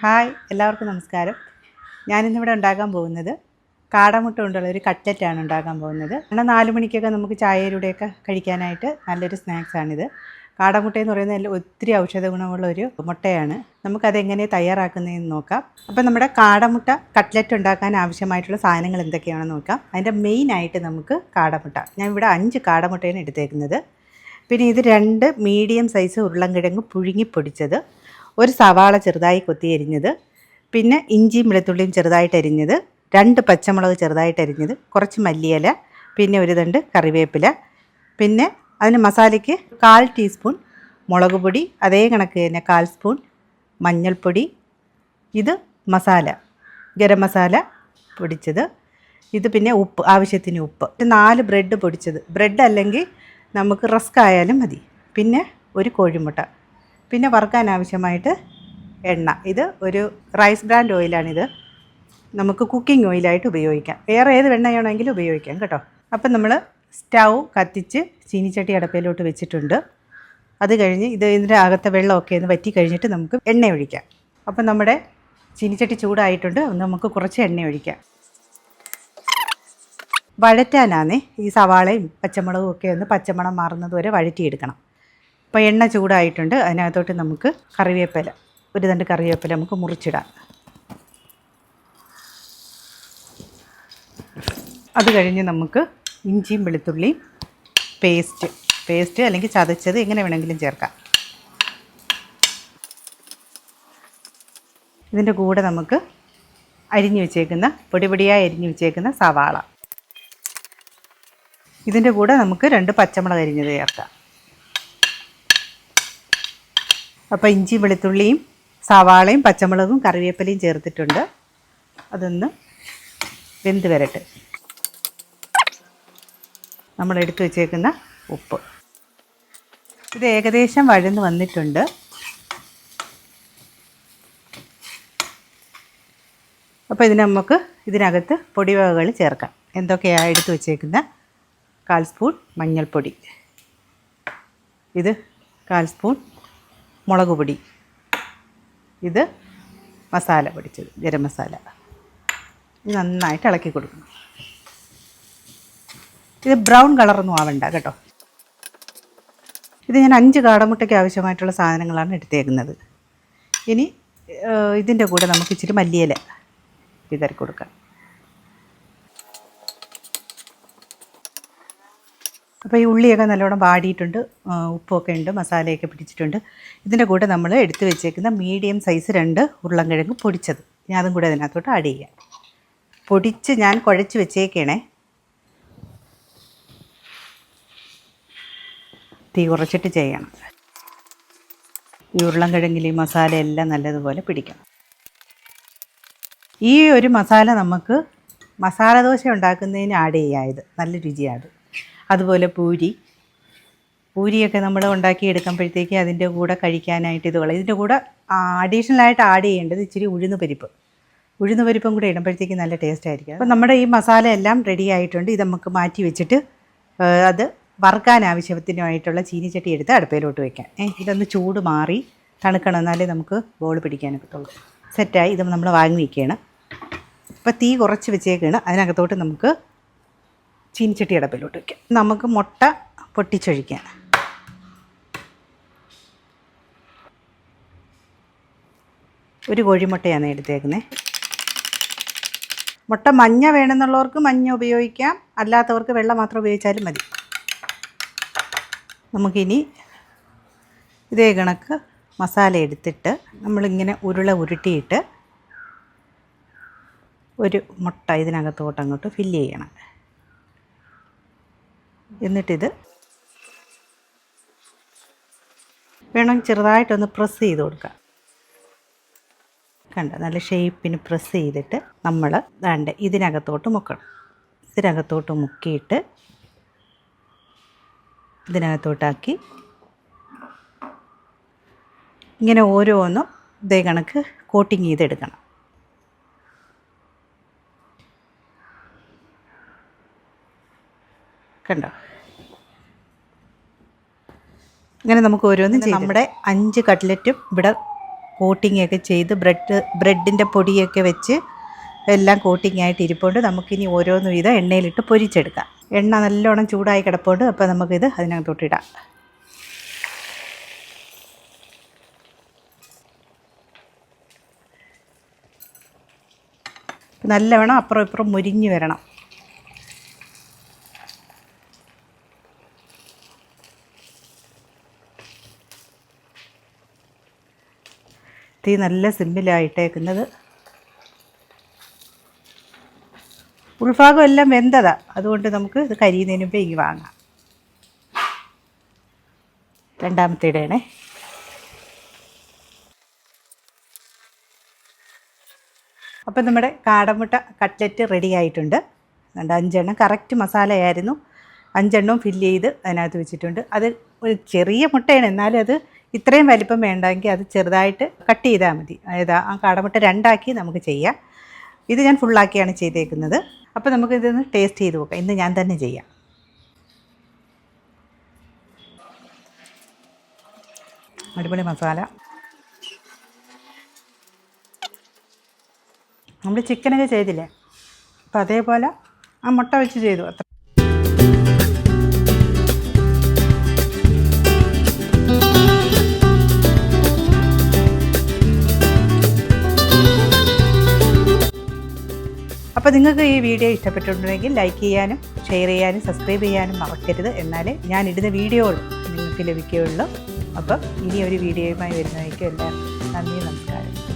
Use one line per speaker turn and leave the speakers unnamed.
Hi, എല്ലാവർക്കും നമസ്കാരം. ഞാനിന്നിവിടെ ഉണ്ടാക്കാൻ പോകുന്നത് കാടമുട്ട കൊണ്ടുള്ള ഒരു കട്ട്ലറ്റാണ് ഉണ്ടാക്കാൻ പോകുന്നത്. എന്നാൽ 4 മണിക്കൊക്കെ നമുക്ക് ചായയിലൂടെയൊക്കെ കഴിക്കാനായിട്ട് നല്ലൊരു സ്നാക്സാണിത്. കാടമുട്ടയെന്ന് പറയുന്നത് ഒത്തിരി ഔഷധ ഗുണമുള്ള ഒരു മുട്ടയാണ്. നമുക്കതെങ്ങനെ തയ്യാറാക്കുന്നതെന്ന് നോക്കാം. അപ്പോൾ നമ്മുടെ കാടമുട്ട കട്ട്ലറ്റ് ഉണ്ടാക്കാൻ ആവശ്യമായിട്ടുള്ള സാധനങ്ങൾ എന്തൊക്കെയാണെന്ന് നോക്കാം. അതിൻ്റെ മെയിനായിട്ട് നമുക്ക് കാടമുട്ട, ഞാൻ ഇവിടെ 5 കാടമുട്ടയാണ് എടുത്തേക്കുന്നത്. പിന്നെ ഇത് 2 മീഡിയം സൈസ് ഉരുളൻകിഴങ്ങ് പുഴുങ്ങിപ്പൊടിച്ചത്, ഒരു സവാള ചെറുതായി കൊത്തിയരിഞ്ഞത്, പിന്നെ ഇഞ്ചിയും വെളുത്തുള്ളിയും ചെറുതായിട്ട് അരിഞ്ഞത്, 2 പച്ചമുളക് ചെറുതായിട്ട് അരിഞ്ഞത്, കുറച്ച് മല്ലിയില, പിന്നെ ഒരു തണ്ട് കറിവേപ്പില, പിന്നെ അതിന് മസാലയ്ക്ക് 1/4 ടീസ്പൂൺ മുളക് പൊടി, അതേ കണക്ക് തന്നെ 1/4 സ്പൂൺ മഞ്ഞൾപ്പൊടി, ഇത് മസാല ഗരം മസാല പൊടിച്ചത്, ഇത് പിന്നെ ഉപ്പ്, ആവശ്യത്തിന് ഉപ്പ്, 4 ബ്രെഡ് പൊടിച്ചത്, ബ്രെഡ് അല്ലെങ്കിൽ നമുക്ക് റസ്ക് ആയാലും മതി, പിന്നെ ഒരു കോഴിമുട്ട, പിന്നെ വറുക്കാൻ ആവശ്യമായിട്ട് എണ്ണ. ഇത് ഒരു റൈസ് ബ്രാൻഡ് ഓയിലാണിത്. നമുക്ക് കുക്കിംഗ് ഓയിലായിട്ട് ഉപയോഗിക്കാം, വേറെ ഏത് എണ്ണയാണെങ്കിലും ഉപയോഗിക്കാം കേട്ടോ. അപ്പം നമ്മൾ സ്റ്റൗ കത്തിച്ച് ചീനിച്ചട്ടി അടപ്പയിലോട്ട് വെച്ചിട്ടുണ്ട്. അത് കഴിഞ്ഞ് ഇതിൻ്റെ അകത്തെ വെള്ളമൊക്കെ ഒന്ന് വറ്റി കഴിഞ്ഞിട്ട് നമുക്ക് എണ്ണ ഒഴിക്കാം. അപ്പം നമ്മുടെ ചീനിച്ചട്ടി ചൂടായിട്ടുണ്ട്, നമുക്ക് കുറച്ച് എണ്ണ ഒഴിക്കാം. വഴറ്റാനാണേ ഈ സവാളയും പച്ചമുളകും ഒക്കെ ഒന്ന് പച്ചമണം മാറുന്നത് വരെ വഴറ്റിയെടുക്കണം. അപ്പോൾ എണ്ണ ചൂടായിട്ടുണ്ട്, അതിനകത്തോട്ട് നമുക്ക് കറിവേപ്പില, ഒരു തണ്ട് കറിവേപ്പില നമുക്ക് മുറിച്ചിടാം. അത് കഴിഞ്ഞ് നമുക്ക് ഇഞ്ചിയും വെളുത്തുള്ളിയും പേസ്റ്റ് അല്ലെങ്കിൽ ചതച്ചത് എങ്ങനെ വേണമെങ്കിലും ചേർക്കാം. ഇതിൻ്റെ കൂടെ നമുക്ക് അരിഞ്ഞു വെച്ചേക്കുന്ന പൊടിയായി അരിഞ്ഞു വെച്ചേക്കുന്ന സവാള, ഇതിൻ്റെ കൂടെ നമുക്ക് 2 പച്ചമുളക് അരിഞ്ഞത് ചേർക്കാം. അപ്പോൾ ഇഞ്ചി വെളുത്തുള്ളിയും സവാളയും പച്ചമുളകും കറിവേപ്പിലയും ചേർത്തിട്ടുണ്ട്. അതൊന്ന് വെന്ത് വരട്ടെ. നമ്മൾ എടുത്തു വെച്ചേക്കുന്ന ഉപ്പ്, ഇത് ഏകദേശം വഴന്ന് വന്നിട്ടുണ്ട്. അപ്പോൾ നമുക്ക് ഇതിനകത്ത് പൊടിവകകൾ ചേർക്കാം. എന്തൊക്കെയാണ് എടുത്തു വെച്ചേക്കുന്ന 1/4 സ്പൂൺ മഞ്ഞൾപ്പൊടി, ഇത് 1/4 സ്പൂൺ മുളക് പൊടി, ഇത് മസാല പൊടിച്ചത് ഗരം മസാല. ഇത് നന്നായിട്ട് ഇളക്കി കൊടുക്കണം. ഇത് ബ്രൗൺ കളറൊന്നും ആവണ്ട കേട്ടോ. ഇത് ഞാൻ 5 കാടമുട്ടയ്ക്ക് ആവശ്യമായിട്ടുള്ള സാധനങ്ങളാണ് എടുത്തേക്കുന്നത്. ഇനി ഇതിൻ്റെ കൂടെ നമുക്ക് ഇച്ചിരി മല്ലിയില വിതറി കൊടുക്കാം. അപ്പോൾ ഈ ഉള്ളിയൊക്കെ നല്ലോണം വാടിയിട്ടുണ്ട്, ഉപ്പൊക്കെ ഉണ്ട്, മസാലയൊക്കെ പിടിച്ചിട്ടുണ്ട്. ഇതിൻ്റെ കൂടെ നമ്മൾ എടുത്ത് വെച്ചേക്കുന്ന മീഡിയം സൈസ് 2 ഉരുളൻകിഴങ്ങ് പൊടിച്ചത്, ഞാൻ അതും കൂടെ അതിനകത്തോട്ട് ആഡ് ചെയ്യാം. പൊടിച്ച് ഞാൻ കുഴച്ച് വെച്ചേക്കണേ. തീ കുറച്ചിട്ട് ചെയ്യണം. ഈ ഉരുളൻകിഴങ്ങിൽ ഈ മസാല എല്ലാം നല്ലതുപോലെ പിടിക്കണം. ഈ ഒരു മസാല നമുക്ക് മസാല ദോശ ഉണ്ടാക്കുന്നതിന് ആഡ് ചെയ്യാം. ഇത് നല്ല രുചിയാണ്. അതുപോലെ പൂരിയൊക്കെ നമ്മൾ ഉണ്ടാക്കിയെടുക്കുമ്പോഴത്തേക്ക് അതിൻ്റെ കൂടെ കഴിക്കാനായിട്ട് ഇതിൻ്റെ കൂടെ അഡീഷണലായിട്ട് ആഡ് ചെയ്യേണ്ടത് ഇച്ചിരി ഉഴുന്ന് പരിപ്പും കൂടെ ഇടുമ്പോഴത്തേക്ക് നല്ല ടേസ്റ്റ് ആയിരിക്കും. അപ്പോൾ നമ്മുടെ ഈ മസാല എല്ലാം റെഡി ആയിട്ടുണ്ട്. ഇത് നമുക്ക് മാറ്റി വെച്ചിട്ട് അത് വറുക്കാൻ ആവശ്യത്തിനുമായിട്ടുള്ള ചീനിച്ചട്ടി എടുത്ത് അടുപ്പയിലോട്ട് വയ്ക്കാം. ഇതൊന്ന് ചൂട് മാറി തണുക്കണം, എന്നാലേ നമുക്ക് ബോൾ പിടിക്കാനൊക്കത്തുള്ളൂ. സെറ്റായി ഇത് നമ്മൾ വാങ്ങി വയ്ക്കുകയാണ്. അപ്പോൾ തീ കുറച്ച് വെച്ചേക്കാണ്. അതിനകത്തോട്ട് നമുക്ക് ചീനിച്ചട്ടി അടപ്പിലോട്ട് വയ്ക്കാം. നമുക്ക് മുട്ട പൊട്ടിച്ചൊഴിക്കാം. ഒരു കോഴിമുട്ടയാണ് എടുത്തേക്കുന്നത്. മുട്ട മഞ്ഞ വേണമെന്നുള്ളവർക്ക് മഞ്ഞ ഉപയോഗിക്കാം, അല്ലാത്തവർക്ക് വെള്ള മാത്രം ഉപയോഗിച്ചാലും മതി. നമുക്കിനി ഇതേ കണക്ക് മസാല എടുത്തിട്ട് നമ്മളിങ്ങനെ ഉരുട്ടിയിട്ട് ഒരു മുട്ട ഇതിനകത്തോട്ട് അങ്ങോട്ട് ഫില്ല് ചെയ്യണം. എന്നിട്ടിത് വേണമെങ്കിൽ ചെറുതായിട്ടൊന്ന് പ്രസ് ചെയ്ത് കൊടുക്കാം. കണ്ട നല്ല ഷേപ്പിന് പ്രസ് ചെയ്തിട്ട് നമ്മൾ ദാണ്ട് ഇതിനകത്തോട്ട് മുക്കണം. ഇതിനകത്തോട്ട് മുക്കിയിട്ട് ഇതിനകത്തോട്ടാക്കി ഇങ്ങനെ ഓരോന്നും ഇതേ കണക്ക് കോട്ടിങ് ചെയ്തെടുക്കണം. കണ്ടോ? ഇങ്ങനെ നമുക്ക് ഓരോന്നും നമ്മുടെ 5 കട്ട്ലറ്റും ഇവിടെ കോട്ടിംഗ് ഒക്കെ ചെയ്ത് ബ്രെഡിൻ്റെ പൊടിയൊക്കെ വെച്ച് എല്ലാം കോട്ടിംഗ് ആയിട്ട് ഇരിപ്പുണ്ട്. നമുക്കിനി ഓരോന്നും ഇത് എണ്ണയിലിട്ട് പൊരിച്ചെടുക്കാം. എണ്ണ നല്ലോണം ചൂടായി കിടപ്പുണ്ട്. അപ്പോൾ നമുക്കിത് അതിനകത്തോട്ടിടാം. നല്ലവണ്ണം അപ്പുറം ഇപ്പുറം മുരിഞ്ഞ് വരണം. തീ നല്ല സിമ്മിലായിട്ടേക്കുന്നത്. ഉൾഭാഗം എല്ലാം വെന്തതാ, അതുകൊണ്ട് നമുക്ക് ഇത് കരിയുന്നതിന് മുമ്പേ ഇങ്ങ് വാങ്ങാം. രണ്ടാമത്തെ ഇടയണേ. അപ്പം നമ്മുടെ കാടമുട്ട കട്ട്ലറ്റ് റെഡി ആയിട്ടുണ്ട്. 5 എണ്ണം കറക്റ്റ് മസാലയായിരുന്നു. 5 എണ്ണവും ഫില്ല് ചെയ്ത് അതിനകത്ത് വെച്ചിട്ടുണ്ട്. അത് ഒരു ചെറിയ മുട്ടയാണ്, എന്നാലും അത് ഇത്രയും വലിപ്പം വേണ്ടെങ്കിൽ അത് ചെറുതായിട്ട് കട്ട് ചെയ്താൽ മതി. അതായത് ആ കാടമുട്ട 2 ആക്കി നമുക്ക് ചെയ്യാം. ഇത് ഞാൻ ഫുള്ളാക്കിയാണ് ചെയ്തേക്കുന്നത്. അപ്പോൾ നമുക്കിതൊന്ന് ടേസ്റ്റ് ചെയ്ത് നോക്കാം. ഇന്ന് ഞാൻ തന്നെ ചെയ്യാം. അടിപൊളി മസാല. നമ്മൾ ചിക്കനൊക്കെ ചെയ്തില്ലേ, അപ്പോൾ അതേപോലെ ആ മുട്ട വെച്ച് ചെയ്തു. അത്ര അപ്പോൾ നിങ്ങൾക്ക് ഈ വീഡിയോ ഇഷ്ടപ്പെട്ടിട്ടുണ്ടെങ്കിൽ ലൈക്ക് ചെയ്യാനും ഷെയർ ചെയ്യാനും സബ്സ്ക്രൈബ് ചെയ്യാനും മറക്കരുത്. എന്നാലേ ഞാൻ ഇടുന്ന വീഡിയോകൾ നിങ്ങൾക്ക് ലഭിക്കുകയുള്ളൂ. അപ്പം ഇനി ഒരു വീഡിയോയുമായി വരുന്നതായിരിക്കും. എല്ലാവർക്കും നന്ദി, നമസ്കാരം.